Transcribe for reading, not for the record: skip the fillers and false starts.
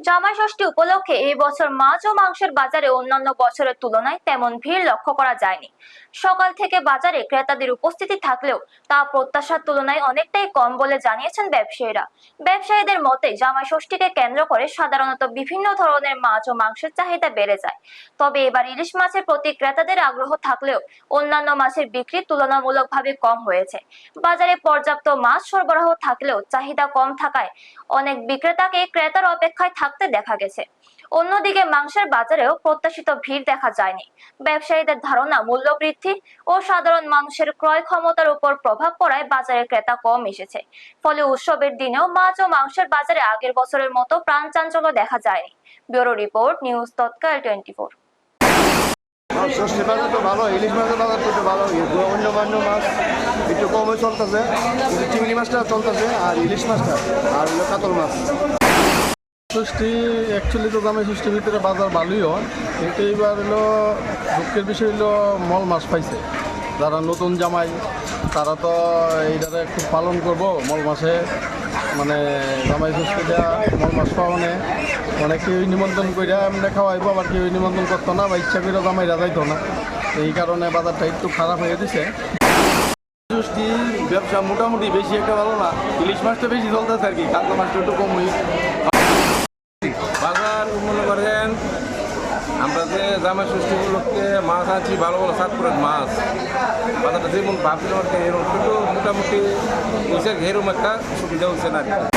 জামাই ষষ্ঠী উপলক্ষে এই বছর মাছ ও মাংসের বাজারে অন্যান্য বছরের তুলনায় তেমন ভিড় লক্ষ্য করা যায়নি। সকাল থেকে বাজারে ক্রেতাদের উপস্থিতি থাকলেও তা প্রত্যাশার তুলনায় অনেকটাই কম বলে জানিয়েছেন ব্যবসায়ীরা। ব্যবসায়ীদের মতে জামাই ষষ্ঠীকে কেন্দ্র করে সাধারণত বিভিন্ন ধরনের মাছ ও মাংসের চাহিদা বেড়ে যায়। তবে এবার ইলিশ মাছের প্রতি ক্রেতাদের আগ্রহ থাকলেও অন্যান্য মাছের বিক্রি তুলনামূলকভাবে কম হয়েছে। বাজারে পর্যাপ্ত মাছ সরবরাহ থাকলেও চাহিদা কম থাকায় অনেক বিক্রেতাকে ক্রেতার অপেক্ষায় থাকতে দেখা গেছে। অন্যদিকে মাংসের বাজারেও প্রত্যাশিত ভিড় দেখা যায়নি। ব্যবসায়ীদের ধারণা মূল্য বৃদ্ধি ও সাধারণ মানুষের ক্রয় ক্ষমতার উপর প্রভাব পড়ায় বাজারে ক্রেতা কম এসেছে। ফলে উৎসবের দিনেও মাছ ও মাংসের বাজারে আগের বছরের মতো প্রাণ চাঞ্চল্য দেখা যায়নি। ব্যুরো রিপোর্ট, নিউজ তৎকাল 24। ষষ্ঠী বাজার তো ভালো, ইলিশ মাছের বাজার তো একটু ভালো, অন্য মাছ একটু কমে চলতেছে, চিংড়ি মাছটা চলতেছে আর ইলিশ মাছটা আর হলো কাতল মাছ। ষষ্ঠী অ্যাকচুয়ালি তো জামাই ষষ্ঠীর ভিতরে বাজার ভালোই হয়, কিন্তু এইবার হলো দুঃখের বিষয় হলো মল মাছ পাইছে। যারা নতুন জামাই তারা তো এইটারে খুব পালন করবো মল মাসে, মানে জামাই ষষ্ঠীটা মল মাছ পাওয়া মানে অনেকে নিমন্ত্রণ করে এমনি খাওয়াইবো, আবার কেউ নিমন্ত্রণ করতো না বা ইচ্ছা করে জামাইরা যাইতো না। এই কারণে বাজারটা একটু খারাপ হয়ে দিছে। ষষ্ঠী ব্যবসা মোটামুটি বেশি একটা ভালো না, ইলিশ মাছটা বেশি চলতেছে আর কি, কাতলা মাছটা একটু কমই। বাজার মনে করেন আমরা যে জামাই ষষ্ঠী উপলক্ষে মাছ আনছি, ভালো ভালো সাতপুরের মাছ, বাজারটা যেমন ভাবছিলাম আর কি এরকম একটু মোটামুটি হয়েছে, এরকম একটা সুবিধা হচ্ছে না আর কি।